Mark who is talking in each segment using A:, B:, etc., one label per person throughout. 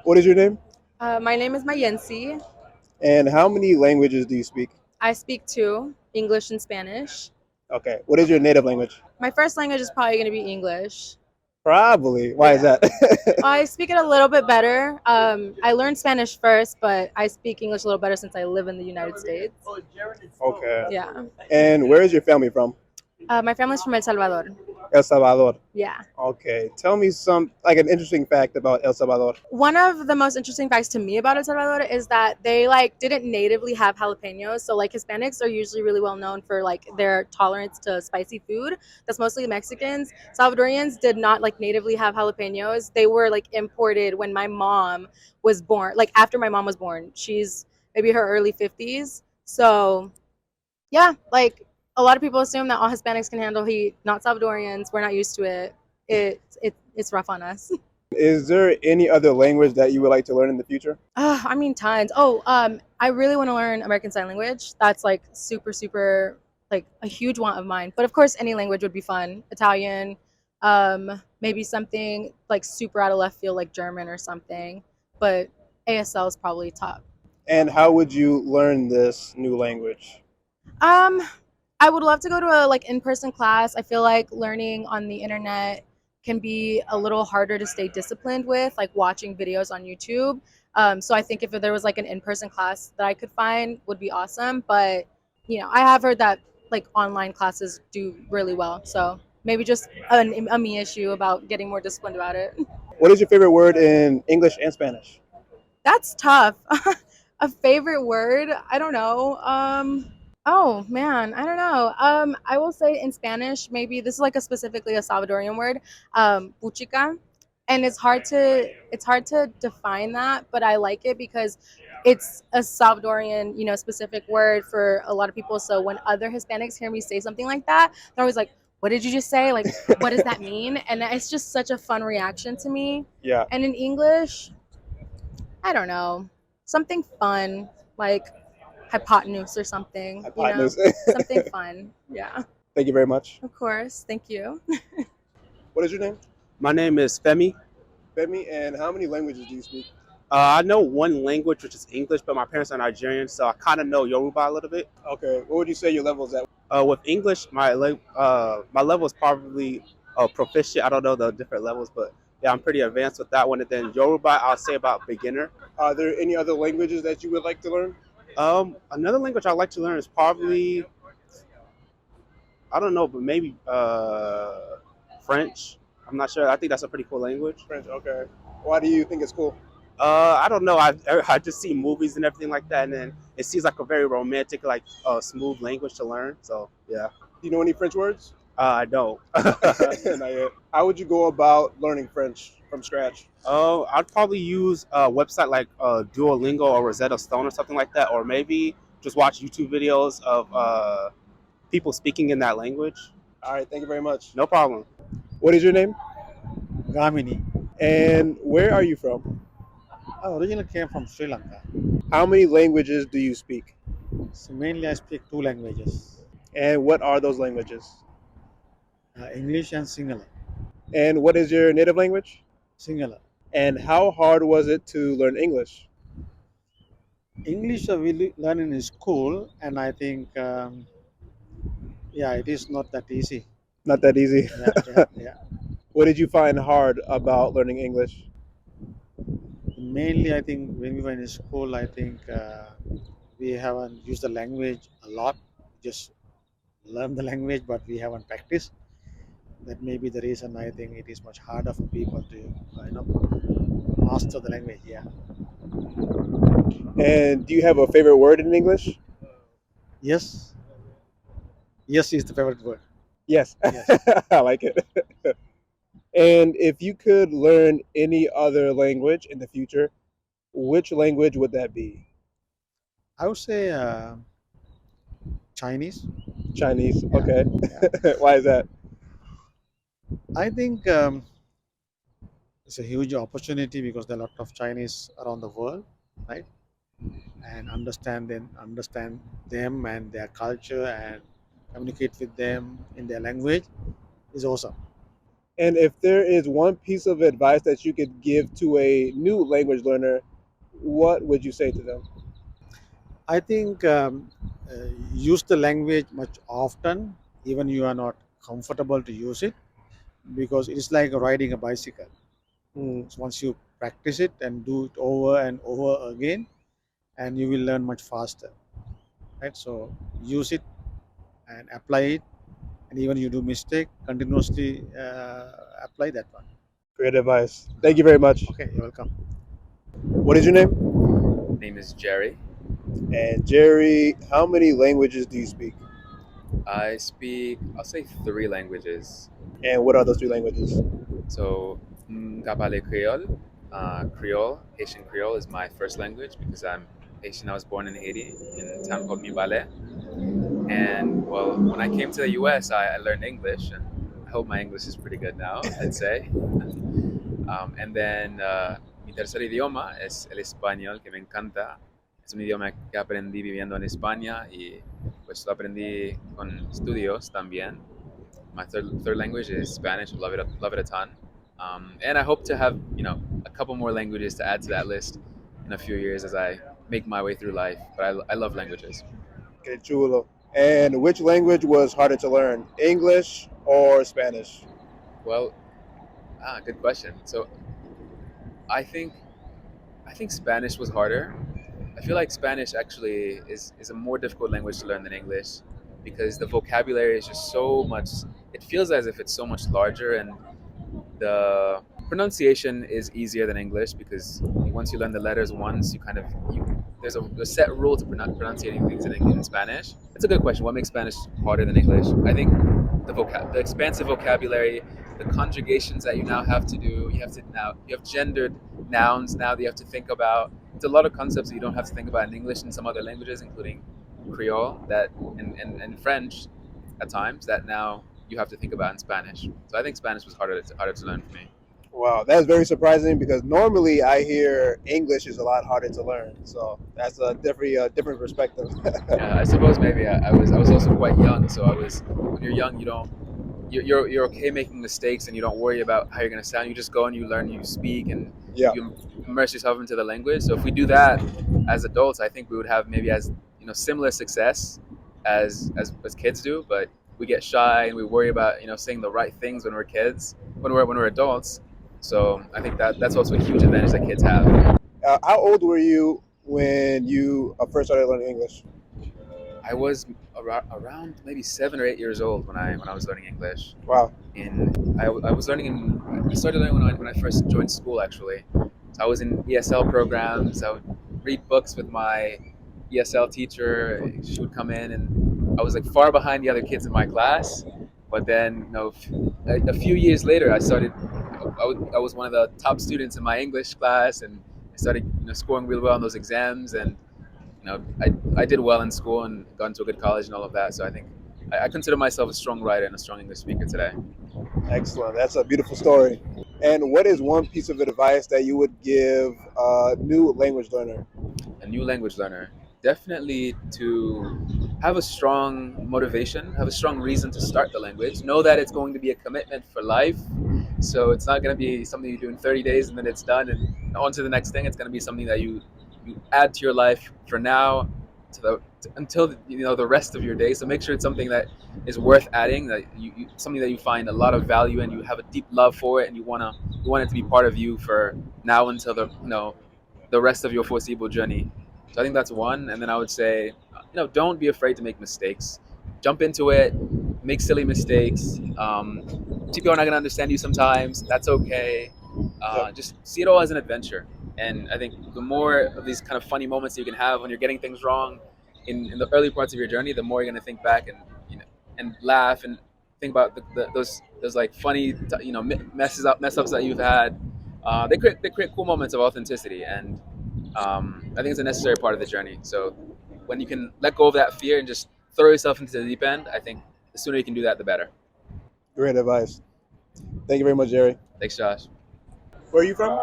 A: What is your name?
B: My name is Mayensi.
A: And how many languages do you speak?
B: I speak two, English and Spanish.
A: Okay. What is your native language?
B: My first language is probably going to be English.
A: Probably. Why is
B: Yeah.
A: that?
B: I speak it a little bit better. I learned Spanish first, but I speak English a little better since I live in the United States.
A: Okay.
B: Yeah.
A: And where is your family from?
B: My family's from El Salvador.
A: El Salvador.
B: Yeah.
A: Okay. Tell me some like an interesting fact about El Salvador.
B: One of the most interesting facts to me about El Salvador is that they didn't natively have jalapenos. So Hispanics are usually really well known for their tolerance to spicy food. That's mostly Mexicans. Salvadorians did not natively have jalapenos. They were imported when my mom was born. After my mom was born, she's maybe her early 50s. So yeah, a lot of people assume that all Hispanics can handle heat. Not Salvadorians. We're not used to it. It's rough on us.
A: Is there any other language that you would like to learn in the future?
B: I mean, tons. Oh, I really want to learn American Sign Language. That's super, super a huge want of mine. But of course, any language would be fun. Italian, maybe something super out of left field like German or something. But ASL is probably top.
A: And how would you learn this new language?
B: Um, I would love to go to a in-person class. I feel like learning on the internet can be a little harder to stay disciplined with, watching videos on YouTube. So I think if there was an in-person class that I could find would be awesome. But I have heard that online classes do really well. So maybe just a me issue about getting more disciplined about it.
A: What is your favorite word in English and Spanish?
B: That's tough. A favorite word? I don't know. Oh man, I don't know. I will say in Spanish, maybe this is specifically a Salvadorian word, puchica, and it's hard to define that, but I like it because it's a Salvadorian, specific word for a lot of people. So when other Hispanics hear me say something like that, they're always like, "What did you just say? What does that mean?" And it's just such a fun reaction to me.
A: Yeah.
B: And in English, I don't know, something fun like hypotenuse or something,
A: Hypotenuse.
B: something fun. Yeah,
A: Thank you very much.
B: of course. Thank you.
A: What is your name?
C: My name is Femi.
A: Femi, and how many languages do you speak?
C: I know one language, which is English, but my parents are Nigerian, so I kind of know Yoruba a little bit.
A: Okay. What would you say your level is at?
C: With English, my level is probably proficient. I don't know the different levels, but yeah, I'm pretty advanced with that one. And then Yoruba, I'll say about beginner.
A: Are there any other languages that you would like to learn?
C: Another language I'd like to learn is probably, I don't know, but maybe French. I'm not sure. I think that's a pretty cool language.
A: French. Okay. Why do you think it's cool?
C: I don't know. I just see movies and everything like that, and then it seems like a very romantic, smooth language to learn. So yeah,
A: Do you know any French words?
C: I don't.
A: Not yet. How would you go about learning French from scratch?
C: Oh, I'd probably use a website like Duolingo or Rosetta Stone or something like that, or maybe just watch YouTube videos of people speaking in that language.
A: All right. Thank you very much.
C: No problem.
A: What is your name?
D: Gamini.
A: And where are you from?
D: I originally came from Sri Lanka.
A: How many languages do you speak?
D: So mainly I speak two languages,
A: And what are those languages?
D: English and Sinhala.
A: And what is your native language?
D: Sinhala.
A: And how hard was it to learn English?
D: English we learn in school, and I think, yeah, it is not that easy.
A: Not that easy.
D: Yeah.
A: What did you find hard about learning English?
D: Mainly, I think when we were in school, I think we haven't used the language a lot. Just learn the language, but we haven't practiced. That may be the reason I think it is much harder for people to, master the language. Yeah.
A: And do you have a favorite word in English?
D: Yes. Yes is the favorite word.
A: Yes.
D: Yes.
A: I like it. And if you could learn any other language in the future, which language would that be?
D: I would say Chinese.
A: Chinese.
D: Yeah.
A: Okay.
D: Yeah.
A: Why is that?
D: I think it's a huge opportunity because there are a lot of Chinese around the world, right? And understand them and their culture and communicate with them in their language is awesome.
A: And if there is one piece of advice that you could give to a new language learner, what would you say to them?
D: I think use the language much often, even you are not comfortable to use it, because it's like riding a bicycle.
A: Mm,
D: So once you practice it and do it over and over again, and you will learn much faster, right? So use it and apply it, and even you do mistake, continuously apply that one.
A: great advice. Thank you very much.
D: Okay, you're welcome.
A: What is your name?
E: Name is Jerry.
A: And Jerry, how many languages do you speak?
E: I speak, I'll say 3 languages.
A: And what are those 3 languages?
E: So, Kapale Creole. Creole, Haitian Creole is my first language because I'm Haitian. I was born in Haiti in a town called Mibale. And well, when I came to the US, I learned English, and I hope my English is pretty good now, I'd say. And then mi tercer idioma es el español, que me encanta. Es un idioma que aprendí viviendo en España y pues lo aprendí con estudios también. My third language is Spanish. Love it a ton. And I hope to have a couple more languages to add to that list in a few years as I make my way through life. But I love languages.
A: Okay, chulo. And which language was harder to learn, English or Spanish?
E: Well, good question. So I think Spanish was harder. I feel like Spanish actually is a more difficult language to learn than English because the vocabulary is just so much. It feels as if it's so much larger, and the pronunciation is easier than English because once you learn the letters once, there's a set rule to pronunciating things in Spanish. It's a good question. What makes Spanish harder than English? I think the expansive vocabulary, the conjugations that you now have to do. You have gendered nouns now that you have to think about. It's a lot of concepts that you don't have to think about in English and some other languages, including Creole and French at times that now you have to think about in Spanish. So I think Spanish was harder to learn for me.
A: Wow, that's very surprising because normally I hear English is a lot harder to learn. So that's a different perspective.
E: Yeah, I suppose maybe I was also quite young, so I was when you're young you don't you're okay making mistakes and you don't worry about how you're gonna sound. You just go and you learn, you speak, and
A: Yeah,
E: you immerse yourself into the language. So if we do that as adults, I think we would have maybe as similar success as kids do, but we get shy and we worry about saying the right things when we're kids, when we're adults. So I think that's also a huge advantage that kids have.
A: how old were you when you first started learning English?
E: I was around maybe 7 or 8 years old when I was learning English.
A: Wow.
E: I was learning I started learning when I first joined school actually. So I was in ESL programs. I would read books with my ESL teacher. She would come in, and I was like far behind the other kids in my class. But then, a few years later, I was one of the top students in my English class, and I started scoring really well on those exams, and I did well in school and got into a good college and all of that. So I think I consider myself a strong writer and a strong English speaker today.
A: Excellent. That's a beautiful story. And what is one piece of advice that you would give a new language learner?
E: A new language learner, definitely to have a strong motivation, have a strong reason to start the language. Know that it's going to be a commitment for life. So it's not going to be something you do in 30 days and then it's done and on to the next thing. It's going to be something that you add to your life for now until the rest of your day. So make sure it's something that is worth adding, that something that you find a lot of value in, you have a deep love for it, and you want it to be part of you for now until the rest of your foreseeable journey. So I think that's one. And then I would say, don't be afraid to make mistakes. Jump into it, make silly mistakes. People are not going to understand you sometimes. That's okay. Just see it all as an adventure. And I think the more of these kind of funny moments you can have when you're getting things wrong in the early parts of your journey, the more you're going to think back and laugh and think about those like funny mess ups that you've had. They create cool moments of authenticity, and I think it's a necessary part of the journey. So when you can let go of that fear and just throw yourself into the deep end, I think the sooner you can do that, the better.
A: Great advice. Thank you very much, Jerry.
E: Thanks, Josh.
A: Where are you from?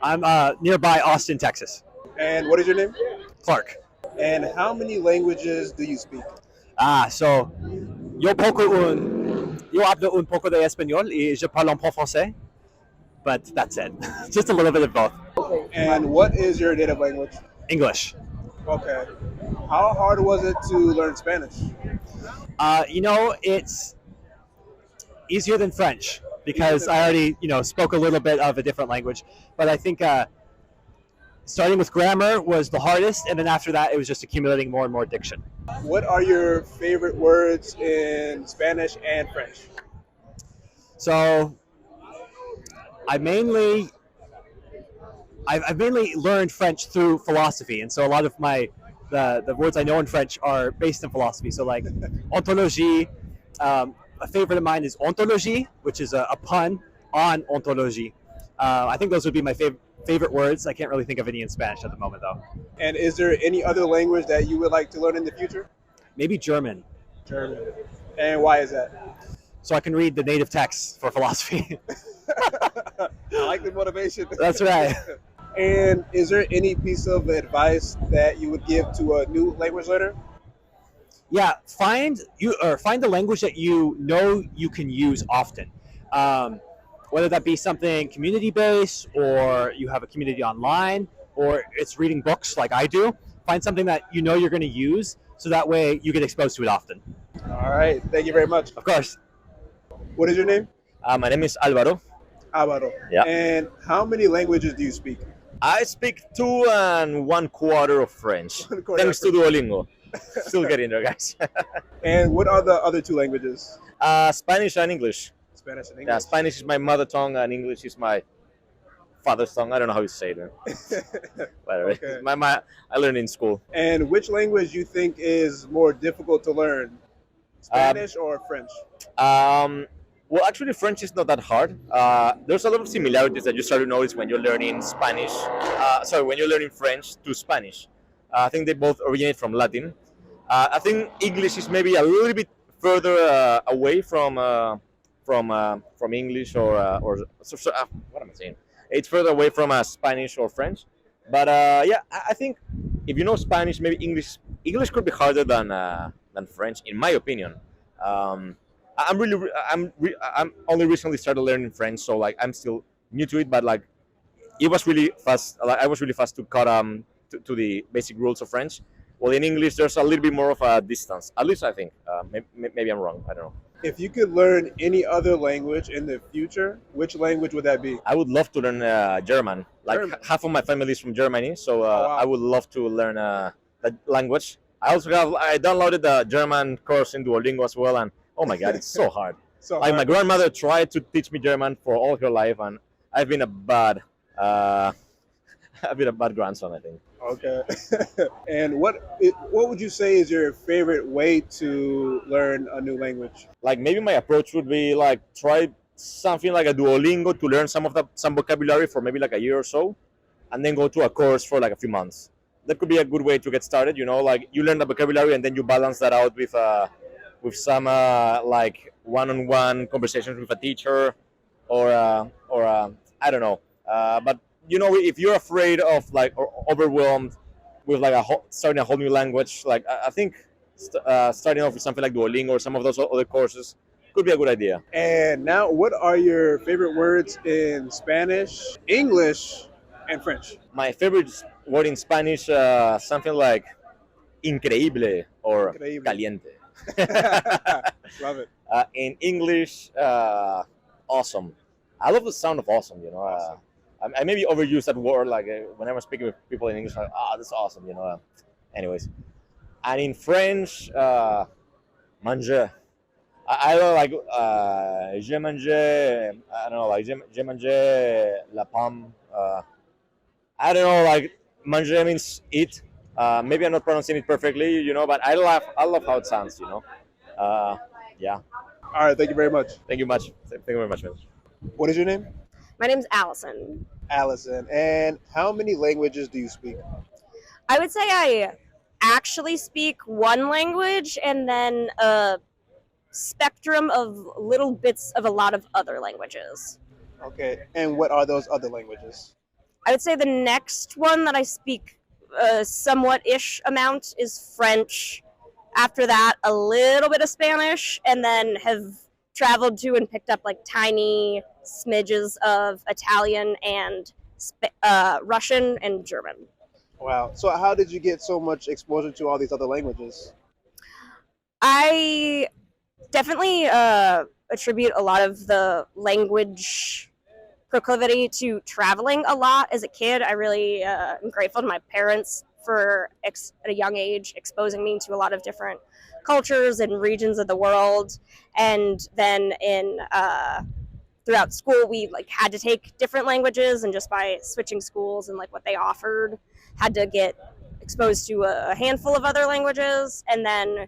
F: I'm nearby Austin, Texas.
A: And what is your name?
F: Clark.
A: And how many languages do you speak?
F: So yo poco un yo hablo un poco de español y je parle un peu français, but that's it. Just a little bit of both.
A: And what is your native language?
F: English.
A: Okay. How hard was it to learn Spanish?
F: It's easier than French because I already, spoke a little bit of a different language. But I think starting with grammar was the hardest, and then after that, it was just accumulating more and more diction.
A: What are your favorite words in Spanish and French?
F: So I've mainly learned French through philosophy, and so a lot of the words I know in French are based in philosophy. So like ontologie, a favorite of mine is ontologie, which is a pun on ontologie. I think those would be my favorite words. I can't really think of any in Spanish at the moment, though.
A: And is there any other language that you would like to learn in the future?
F: Maybe German,
A: German. And why is that?
F: so I can read the native texts for philosophy.
A: I like the motivation.
F: That's right.
A: And is there any piece of advice that you would give to a new language learner?
F: Yeah, find a language that you know you can use often. Whether that be something community based, or you have a community online, or it's reading books like I do. Find something that you know you're going to use, so that way you get exposed to it often.
A: All right. Thank you very much.
F: Of course.
A: What is your name?
G: My name is Alvaro.
A: Alvaro.
G: Yeah.
A: And how many languages do you speak?
G: I speak 2 1/4 of French, thanks to Duolingo. Still getting there, guys.
A: And what are the other 2 languages?
G: Spanish and English.
A: Spanish and
G: Yeah,
A: English.
G: Spanish is my mother tongue and English is my father's tongue. I don't know how you say it. Whatever.
A: Okay.
G: I learned in school.
A: And which language you think is more difficult to learn? Spanish or French?
G: Well, actually, French is not that hard. There's a lot of similarities that you start to notice when you're learning Spanish. When you're learning French to Spanish. I think they both originate from Latin. I think English is maybe a little bit further away from English or what am I saying? It's further away from Spanish or French. But I think if you know Spanish, maybe English could be harder than French, in my opinion. I'm only recently started learning French, so like I'm still new to it. But like it was really fast. Like, I was really fast to cut to the basic rules of French. Well, in English, there's a little bit more of a distance. At least I think. Maybe I'm wrong. I don't know.
A: If you could learn any other language in the future, which language would that be?
G: I would love to learn German. Like
A: German.
G: half of my family is from Germany, so
A: wow.
G: I would love to learn that language. I downloaded the German course in Duolingo as well, and oh my god, it's so hard.
A: So
G: Like my grandmother tried to teach me German for all her life, and I've been a bad grandson, I think.
A: Okay. And what would you say is your favorite way to learn a new language?
G: Like maybe my approach would be like try something like a Duolingo to learn some vocabulary for maybe like a year or so, and then go to a course for like a few months. That could be a good way to get started. Like you learn the vocabulary and then you balance that out with some like one-on-one conversations with a teacher, or I don't know. But if you're afraid of like or overwhelmed with like starting a whole new language, like I think starting off with something like Duolingo or some of those other courses could be a good idea.
A: And now, what are your favorite words in Spanish, English, and French?
G: My favorite word in Spanish, something like increíble or
A: Increíble.
G: caliente.
A: Love it.
G: In English, awesome. I love the sound of awesome.
A: Awesome.
G: I maybe overuse that word like whenever I'm speaking with people in English, like, that's awesome. Anyways, and in French, manger. I don't like je mange. I don't know, like je mange la pomme. I don't know, like manger means eat. Maybe I'm not pronouncing it perfectly, but I love how it sounds. Yeah.
A: All right. Thank you very much.
G: Thank you much. Thank you very much, man.
A: What is your name?
H: My name's Allison.
A: Allison. And how many languages do you speak?
H: I would say I actually speak one language and then a spectrum of little bits of a lot of other languages.
A: Okay. And what are those other languages?
H: I would say the next one that I speak a somewhat-ish amount is French. After that, a little bit of Spanish, and then have traveled to and picked up like tiny smidges of Italian and Russian and German.
A: Wow. So how did you get so much exposure to all these other languages?
H: I definitely attribute a lot of the language proclivity to traveling a lot as a kid. I really am grateful to my parents for at a young age exposing me to a lot of different cultures and regions of the world. And then in throughout school, we like had to take different languages, and just by switching schools and like what they offered, had to get exposed to a handful of other languages. And then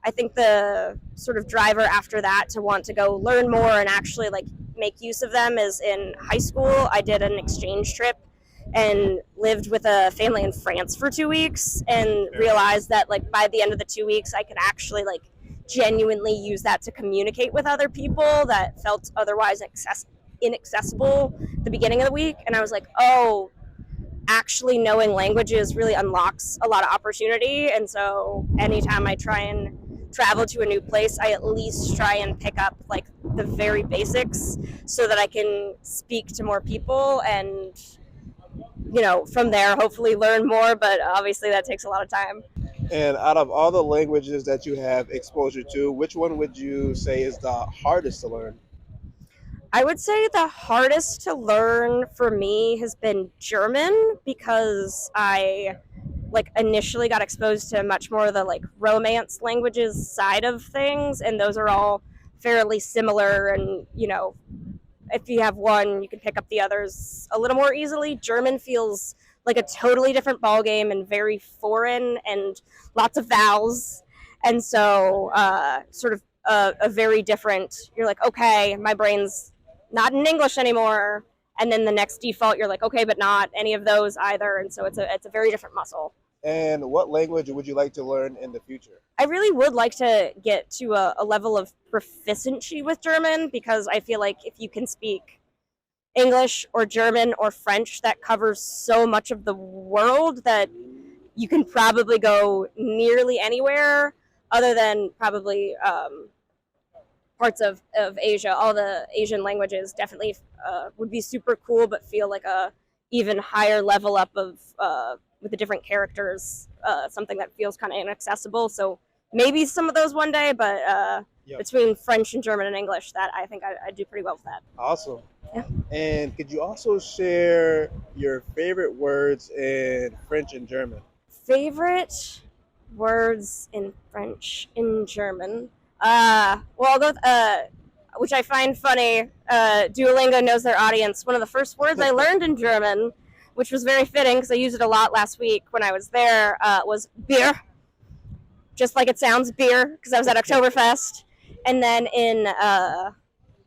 H: I think the sort of driver after that to want to go learn more and actually like make use of them is in high school. I did an exchange trip and lived with a family in France for 2 weeks, and realized that like by the end of the 2 weeks I could actually like genuinely use that to communicate with other people that felt otherwise inaccessible at the beginning of the week. And I was like, oh, actually knowing languages really unlocks a lot of opportunity. And so anytime I try and travel to a new place, I at least try and pick up like the very basics so that I can speak to more people, and from there hopefully learn more, but obviously that takes a lot of time.
A: And out of all the languages that you have exposure to, which one would you say is the hardest to learn?
H: I would say the hardest to learn for me has been German, because I like initially got exposed to much more of the like romance languages side of things, and those are all fairly similar, and if you have one you can pick up the others a little more easily. German feels like a totally different ballgame and very foreign, and lots of vowels, and so sort of a very different, you're like, okay, my brain's not in English anymore, and then the next default you're like, okay, but not any of those either, and so it's a very different muscle.
A: And what language would you like to learn in the future?
H: I really would like to get to a level of proficiency with German, because I feel like if you can speak English or German or French, that covers so much of the world that you can probably go nearly anywhere, other than probably parts of Asia. All the Asian languages definitely would be super cool, but feel like a even higher level up of with the different characters, something that feels kind of inaccessible. So maybe some of those one day, but between French and German and English, that I think I'd do pretty well with that.
A: Awesome.
H: Yeah.
A: And could you also share your favorite words in French and German?
H: Favorite words in French and German? Well, I'll go with, which I find funny. Duolingo knows their audience. One of the first words I learned in German, which was very fitting because I used it a lot last week when I was there, was beer. Just like it sounds, beer, because I was at Oktoberfest. And then in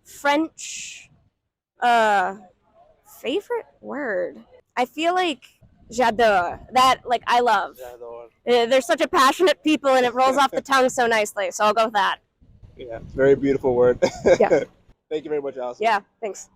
H: French, favorite word, I feel like j'adore. That, like, I love. They're such a passionate people, and it rolls off the tongue so nicely, so I'll go with that.
A: Yeah, very beautiful word.
H: Yeah.
A: Thank you very much, Allison.
H: Yeah, thanks.